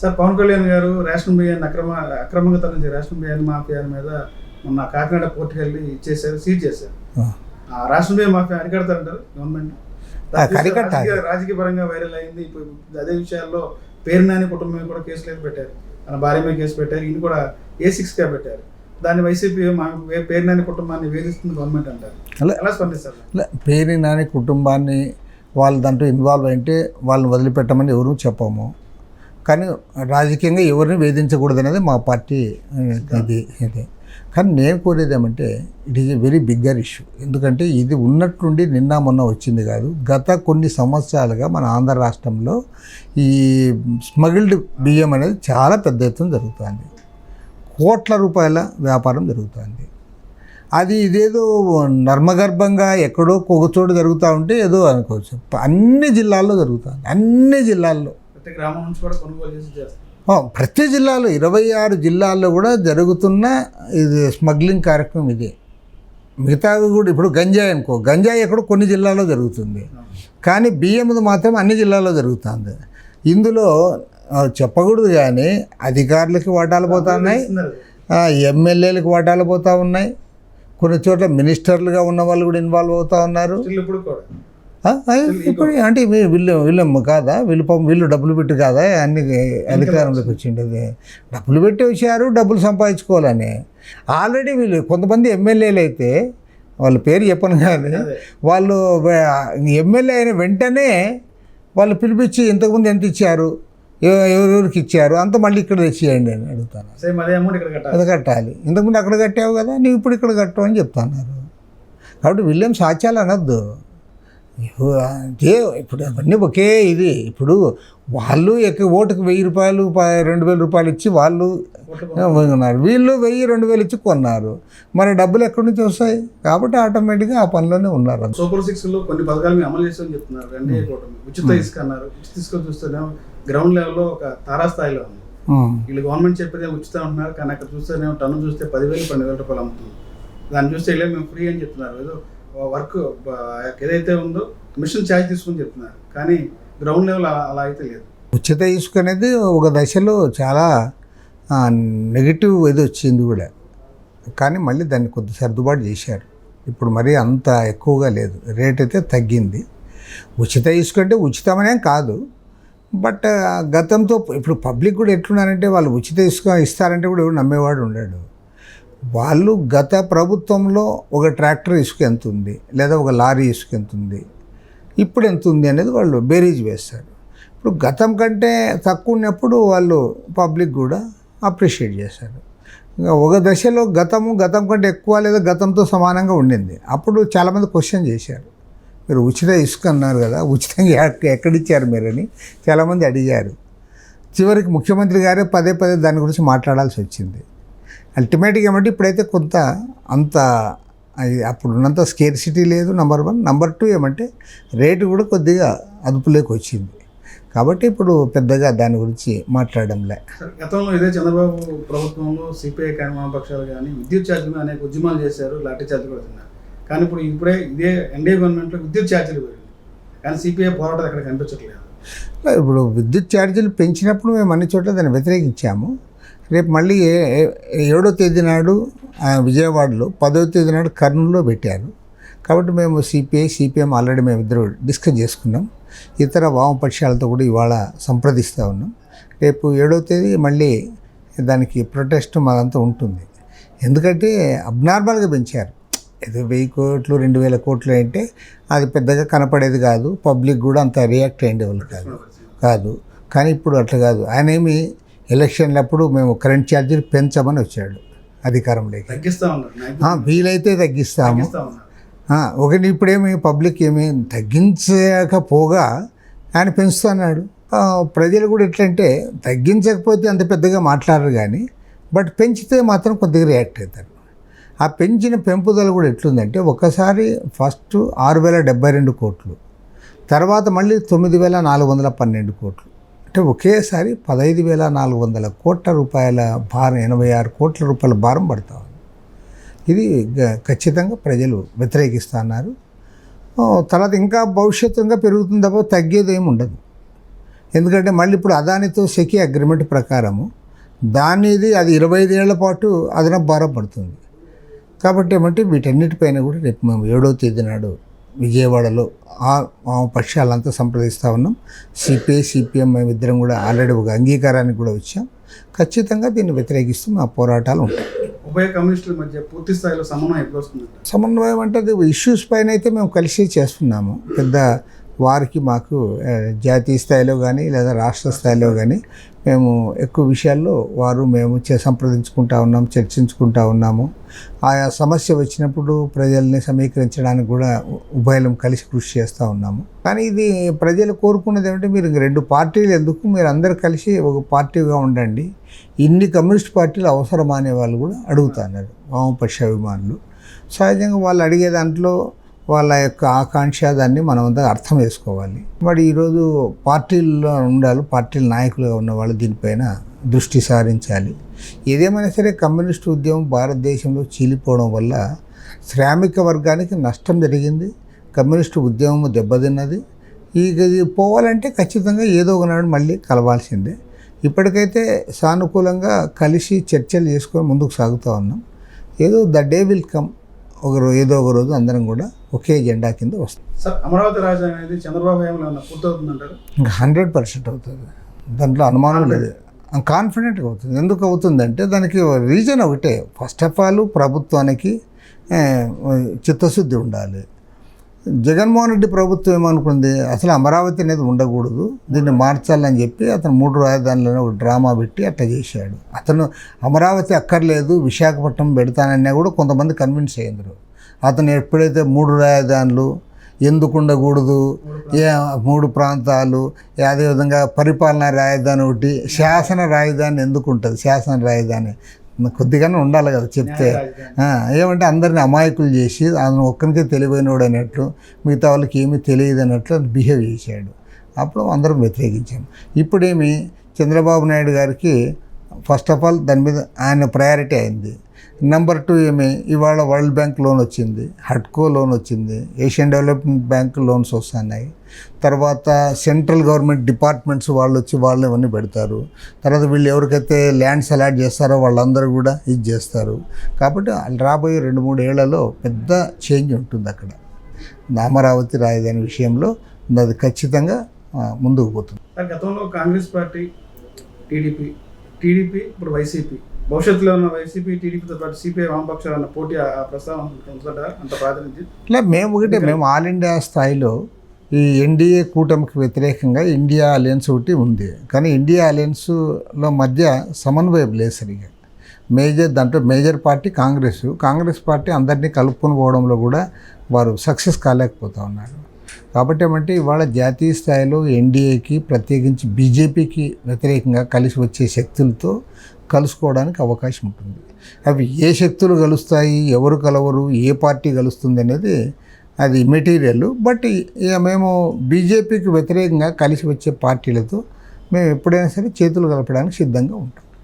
Sir Pawan Kalyan గారు ration బియ్యాన్ని అక్రమంగా తరలించే రేషన్ బియ్యాన్ని మాఫియా మీద మొన్న కాకినాడ పోర్టుకి వెళ్ళి ఇచ్చేసారు, సీజ్ చేశారు. ఆ రేషన్ బియ్యం మాఫియా అరికడతారంటారు గవర్నమెంట్? రాజకీయ పరంగా వైరల్ అయింది. ఇప్పుడు అదే విషయాల్లో పేరు నాని కుటుంబం కూడా కేసులు అయితే పెట్టారు, తన భార్య మీద కేసు పెట్టారు, ఈయన కూడా A6గా పెట్టారు. దాన్ని వైసీపీ పేరు నాని కుటుంబాన్ని వేధిస్తుంది గవర్నమెంట్ అంటారు. ఎలా స్పందిస్తారు? పేరు నాని కుటుంబాన్ని వాళ్ళు దాంట్లో ఇన్వాల్వ్ అయితే వాళ్ళని వదిలిపెట్టమని ఎవరు చెప్పము, కానీ రాజకీయంగా ఎవరిని వేధించకూడదు అనేది మా పార్టీ ఇది. కానీ నేను కోరేది ఏమంటే it is a very bigger issue. ఎందుకంటే ఇది ఉన్నట్టుండి నిన్న మొన్న వచ్చింది కాదు. గత కొన్ని సంవత్సరాలుగా మన ఆంధ్ర రాష్ట్రంలో ఈ స్మగిల్డ్ బియ్యం అనేది చాలా పెద్ద ఎత్తున జరుగుతుంది. కోట్ల రూపాయల వ్యాపారం జరుగుతుంది. అది ఇదేదో నర్మగర్భంగా ఎక్కడో ఒకచోటు జరుగుతూ ఉంటే ఏదో అనుకోవచ్చు. అన్ని జిల్లాల్లో జరుగుతుంది, అన్ని జిల్లాల్లో, గ్రామం నుంచి కూడా కొనుగోలు చేసి చేస్తారు. ప్రతి జిల్లాలో 26 జిల్లాల్లో కూడా జరుగుతున్న ఇది స్మగ్లింగ్ కార్యక్రమం ఇదే. మిగతావి కూడా ఇప్పుడు గంజాయి అనుకో, గంజాయి ఎక్కడో కొన్ని జిల్లాల్లో జరుగుతుంది, కానీ బియ్యంది మాత్రం అన్ని జిల్లాల్లో జరుగుతుంది. ఇందులో చెప్పకూడదు కానీ అధికారులకి వాటాలు పోతూ ఉన్నాయి, ఎమ్మెల్యేలకు వాటాలు పోతూ ఉన్నాయి, కొన్ని చోట్ల మినిస్టర్లుగా ఉన్న వాళ్ళు కూడా ఇన్వాల్వ్ అవుతూ ఉన్నారు. ఇప్పుడు అంటే వీళ్ళమ్మ కాదా, వీళ్ళు డబ్బులు పెట్టి కాదా అన్ని అధికారంలోకి వచ్చిండేది? డబ్బులు పెట్టి వచ్చారు, డబ్బులు సంపాదించుకోవాలని. ఆల్రెడీ వీళ్ళు కొంతమంది ఎమ్మెల్యేలు అయితే వాళ్ళ పేరు చెప్పను కానీ వాళ్ళు ఎమ్మెల్యే అయిన వెంటనే వాళ్ళు పిలిపించి ఇంతకుముందు ఎంత ఇచ్చారు, ఎవరెవరికి ఇచ్చారు అంత మళ్ళీ ఇక్కడ తెచ్చియండి అని అడుగుతాను. అది కట్టాలి, ఇంతకుముందు అక్కడ కట్టావు కదా, నీవు ఇప్పుడు ఇక్కడ కట్టావు అని చెప్తున్నారు. కాబట్టి వీళ్ళేం సాక్ష్యాలు అనొద్దు. ఇప్పుడు అవన్నీ ఒకే ఇది. ఇప్పుడు వాళ్ళు ఓటుకు 1000 రూపాయలు 2000 రూపాయలు ఇచ్చి వాళ్ళు కొన్నారు, వీళ్ళు 1000-2000 ఇచ్చి కొన్నారు. మరి డబ్బులు ఎక్కడి నుంచి వస్తాయి? కాబట్టి ఆటోమేటిక్గా ఆ పనిలోనే ఉన్నారు. సూపర్ 6లో కొన్ని పథకాలు అమలు చేస్తామని చెప్తున్నారు. ఎన్డీఏ కూటమి ఉచిత ఇసుక అన్నారు. ఉచిత ఇసుక చూస్తేనేమో గ్రౌండ్ లెవెల్లో ఒక తారాస్థాయిలో ఉంది. వీళ్ళు గవర్నమెంట్ చెప్పేది ఉచితం అంటున్నారు, కానీ అక్కడ చూస్తేనేమో టన్ను చూస్తే 10,000-12,000 రూపాయలు అమ్ముతుంది. దాన్ని చూస్తే ఇలా మేము ఫ్రీ అని చెప్తున్నారు. ఏదో వర్క్ ఏదైతే ఉందో మిషన్ ఛార్జ్ తీసుకుని చెప్తున్నారు, కానీ గ్రౌండ్ లెవెల్ అలా అయితే లేదు. ఉచిత ఇసుక అనేది ఒక దశలో చాలా నెగిటివ్ ఇది వచ్చింది కూడా, కానీ మళ్ళీ దాన్ని కొద్ది సర్దుబాటు చేశారు. ఇప్పుడు మరీ అంత ఎక్కువగా లేదు, రేట్ అయితే తగ్గింది. ఉచిత ఇసుక అంటే ఉచితమనే కాదు, బట్ గతంతో ఇప్పుడు పబ్లిక్ కూడా ఎట్లున్నారంటే వాళ్ళు ఉచిత ఇసుక ఇస్తారంటే కూడా ఎవరు నమ్మేవాడు ఉండడు. వాళ్ళు గత ప్రభుత్వంలో ఒక ట్రాక్టర్ ఇసుక ఎంత ఉంది, లేదా ఒక లారీ ఇసుక ఎంత ఉంది, ఇప్పుడు ఎంత ఉంది అనేది వాళ్ళు బేరీజ్ వేస్తారు. ఇప్పుడు గతం కంటే తక్కువ ఉన్నప్పుడు వాళ్ళు పబ్లిక్ కూడా అప్రిషియేట్ చేశారు. ఇంకా ఒక దశలో గతం కంటే ఎక్కువ లేదా గతంతో సమానంగా ఉండింది. అప్పుడు చాలామంది క్వశ్చన్ చేశారు, మీరు ఉచిత ఇసుక అన్నారు కదా, ఉచితంగా ఎక్కడిచ్చారు మీరని చాలామంది అడిగారు. చివరికి ముఖ్యమంత్రి గారే పదే దాని గురించి మాట్లాడాల్సి వచ్చింది. అల్టిమేట్గా ఏమంటే ఇప్పుడైతే కొంత అంత అప్పుడున్నంత స్కేర్సిటీ లేదు, నెంబర్ 1. నెంబర్ 2 ఏమంటే రేటు కూడా కొద్దిగా అదుపులోకి వచ్చింది. కాబట్టి ఇప్పుడు పెద్దగా దాని గురించి మాట్లాడడంలే. గతంలో ఇదే చంద్రబాబు ప్రభుత్వంలో సిపిఐ కానీ వామపక్షాలు కానీ విద్యుత్ ఛార్జీలు అనేక ఉద్యమాలు చేశారు, లాఠీ ఛార్జీలు కూడా తిన్నారు. కానీ ఇప్పుడే ఇదే ఎన్డీఏ గవర్నమెంట్లో విద్యుత్ ఛార్జీలు పెరిగింది, కానీ సిపిఐ పోరాటం అక్కడ కనిపించట్లేదు. ఇప్పుడు విద్యుత్ ఛార్జీలు పెంచినప్పుడు మేము అన్ని చోట్ల దాన్ని వ్యతిరేకించాము. రేపు మళ్ళీ 7వ తేదీ నాడు విజయవాడలో, 10వ తేదీ నాడు కర్నూలులో పెట్టారు. కాబట్టి మేము సిపిఎం ఆల్రెడీ మేమిద్దరు డిస్కస్ చేసుకున్నాం. ఇతర వామపక్షాలతో కూడా ఇవాళ సంప్రదిస్తూ ఉన్నాం. రేపు 7వ తేదీ మళ్ళీ దానికి ప్రొటెస్ట్ మాదంతా ఉంటుంది. ఎందుకంటే అబ్నార్మల్గా పెంచారు. ఏదో 1000 కోట్లు 2000 కోట్లు అంటే అది పెద్దగా కనపడేది కాదు, పబ్లిక్ కూడా అంత రియాక్ట్ అయ్యేవాళ్ళు కాదు. కానీ ఇప్పుడు అట్లా కాదు. ఆయన ఏమి ఎలక్షన్లప్పుడు మేము కరెంట్ ఛార్జీలు పెంచమని వచ్చాడు అధికారంలోకి. వీలైతే తగ్గిస్తాము. ఒకటి ఇప్పుడేమి పబ్లిక్ ఏమి తగ్గించకపోగా ఆయన పెంచుతున్నాడు. ప్రజలు కూడా ఎట్లంటే తగ్గించకపోతే అంత పెద్దగా మాట్లాడరు కానీ, బట్ పెంచితే మాత్రం కొద్దిగా రియాక్ట్ అవుతారు. ఆ పెంచిన పెంపుదల కూడా ఎట్లుందంటే ఒకసారి ఫస్ట్ 6,072 కోట్లు, తర్వాత మళ్ళీ 9,412 కోట్లు, అంటే ఒకేసారి 15,400 కోట్ల రూపాయల భారం, 86 కోట్ల రూపాయల భారం పడతా ఉంది. ఇది ఖచ్చితంగా ప్రజలు వ్యతిరేకిస్తున్నారు. తర్వాత ఇంకా భవిష్యత్తు ఇంకా పెరుగుతుంది తప్ప తగ్గేది ఏమి ఉండదు. ఎందుకంటే మళ్ళీ ఇప్పుడు అదానితో సెకీ అగ్రిమెంట్ ప్రకారము దానిది అది 25 ఏళ్ల పాటు అదనపు భారం పడుతుంది. కాబట్టి ఏమంటే వీటన్నిటిపైన కూడా రేపు మేము 7వ తేదీ నాడు విజయవాడలో ఆ పక్షాలంతా సంప్రదిస్తూ ఉన్నాం. సిపిఐ సిపిఎం మేమిద్దరం కూడా ఆల్రెడీ ఒక అంగీకారానికి కూడా వచ్చాం. ఖచ్చితంగా దీన్ని వ్యతిరేకిస్తూ మా పోరాటాలు ఉంటాయి. ఉభయ కమ్యూనిస్టుల మధ్య పూర్తి స్థాయిలో సమన్వయం ఎప్పుడు వస్తుందంట? సమన్వయం అంటే అది ఇష్యూస్ పైన అయితే మేము కలిసి చేస్తున్నాము. పెద్ద వారికి మాకు జాతీయ స్థాయిలో కానీ లేదా రాష్ట్ర స్థాయిలో కానీ మేము ఎక్కువ విషయాల్లో వారు మేము సంప్రదించుకుంటా ఉన్నాం, చర్చించుకుంటా ఉన్నాము. ఆయా సమస్య వచ్చినప్పుడు ప్రజల్ని సమీకరించడానికి కూడా ఉభయలం కలిసి కృషి చేస్తూ ఉన్నాము. కానీ ఇది ప్రజలు కోరుకున్నది ఏమంటే మీరు 2 పార్టీలు ఎందుకు, మీరు అందరు కలిసి ఒక పార్టీగా ఉండండి, ఇన్ని కమ్యూనిస్ట్ పార్టీలు అవసరమా అనే వాళ్ళు కూడా అడుగుతున్నారు వామపక్ష అభిమానులు. సహజంగా వాళ్ళు అడిగే దాంట్లో వాళ్ళ యొక్క ఆకాంక్ష దాన్ని మనం అంతా అర్థం చేసుకోవాలి. మరి ఈరోజు పార్టీల్లో ఉండాలి, పార్టీల నాయకులుగా ఉన్నవాళ్ళు దీనిపైన దృష్టి సారించాలి. ఏదేమైనా సరే కమ్యూనిస్టు ఉద్యమం భారతదేశంలో చీలిపోవడం వల్ల శ్రామిక వర్గానికి నష్టం జరిగింది, కమ్యూనిస్టు ఉద్యమం దెబ్బతిన్నది. ఇది పోవాలంటే ఖచ్చితంగా ఏదో ఒకనాడు మళ్ళీ కలవాల్సిందే. ఇప్పటికైతే సానుకూలంగా కలిసి చర్చలు చేసుకొని ముందుకు సాగుతూ ఉన్నాం. ఏదో ద డే విల్ కమ్, ఏదో ఒక రోజు అందరం కూడా ఒకే ఎజెండా కింద వస్తుంది. సార్, అమరావతి రాజధాని అనేది చంద్రబాబు హయాంలో పూర్తవుతుందంటారు? ఇంకా 100% అవుతుంది, దాంట్లో అనుమానం లేదు. కాన్ఫిడెంట్గా అవుతుంది. ఎందుకు అవుతుందంటే దానికి రీజన్ ఒకటే. ఫస్ట్ ఆఫ్ ఆల్ ప్రభుత్వానికి చిత్తశుద్ధి ఉండాలి. జగన్మోహన్ రెడ్డి ప్రభుత్వం ఏమనుకుంది, అసలు అమరావతి అనేది ఉండకూడదు, దీన్ని మార్చాలని చెప్పి అతను 3 రాజధానులను ఒక డ్రామా పెట్టి అట్లా చేశాడు. అతను అమరావతి అక్కర్లేదు విశాఖపట్నం పెడతానన్నా కూడా కొంతమంది కన్విన్స్ అయ్యారు. అతను ఎప్పుడైతే 3 రాజధానులు ఎందుకు ఉండకూడదు, 3 ప్రాంతాలు, అదేవిధంగా పరిపాలనా రాజధాని ఒకటి, శాసన రాజధాని ఎందుకు ఉంటుంది, శాసన రాజధాని కొద్దిగానే ఉండాలి కదా చెప్తే. ఏమంటే అందరిని అమాయకులు చేసి అతను ఒక్కరికే తెలివైనవాడు అన్నట్లు, మిగతా వాళ్ళకి ఏమీ తెలియదు అన్నట్లు బిహేవ్ చేశాడు. అప్పుడు అందరం వ్యతిరేకించాము. ఇప్పుడేమి చంద్రబాబు నాయుడు గారికి ఫస్ట్ ఆఫ్ ఆల్ దాని మీద ఆయన ప్రయారిటీ అయింది. నెంబర్ 2 ఏమి, ఇవాళ వరల్డ్ బ్యాంక్ లోన్ వచ్చింది, హడ్కో లోన్ వచ్చింది, ఏషియన్ డెవలప్మెంట్ బ్యాంక్ లోన్స్ వస్తున్నాయి. తర్వాత సెంట్రల్ గవర్నమెంట్ డిపార్ట్మెంట్స్ వాళ్ళు వచ్చి వాళ్ళు ఇవన్నీ పెడతారు. తర్వాత వీళ్ళు ఎవరికైతే ల్యాండ్స్ అలాట్ చేస్తారో వాళ్ళందరూ కూడా ఇది చేస్తారు. కాబట్టి రాబోయే 2-3 ఏళ్లలో పెద్ద చేంజ్ ఉంటుంది అక్కడ. అమరావతి రాజధాని విషయంలో అది ఖచ్చితంగా ముందుకు పోతుంది. గతంలో కాంగ్రెస్ పార్టీ, టీడీపీ ఇప్పుడు వైసీపీ, భవిష్యత్తులో ఉన్న వైసీపీ టీడీపీతో పాటు సిపిఐ వామపక్షాలు అన్న పోటీ ఆ ప్రస్తావన ఉంటుందా? అంత ప్రాతినిధ్యం ఇలా మేము ఆల్ ఇండియా స్థాయిలో ఈ ఎన్డీఏ కూటమికి వ్యతిరేకంగా ఇండియా అలయన్స్ ఒకటి ఉంది. కానీ ఇండియా అలయన్స్లో మధ్య సమన్వయం లేదు సరిగా. దాంట్లో మేజర్ పార్టీ కాంగ్రెస్ పార్టీ అందరినీ కలుపుకొని పోవడంలో కూడా వారు సక్సెస్ కాలేకపోతూ ఉన్నారు. కాబట్టి ఏమంటే ఇవాళ జాతీయ స్థాయిలో ఎన్డీఏకి ప్రత్యేకించి బీజేపీకి వ్యతిరేకంగా కలిసి వచ్చే శక్తులతో కలుసుకోవడానికి అవకాశం ఉంటుంది. అవి ఏ శక్తులు కలుస్తాయి, ఎవరు కలవరు, ఏ పార్టీ కలుస్తుంది అనేది అది మెటీరియల్. బట్ ఇక మేము బీజేపీకి వ్యతిరేకంగా కలిసి వచ్చే పార్టీలతో మేము ఎప్పుడైనా సరే చేతులు కలపడానికి సిద్ధంగా ఉంటాం.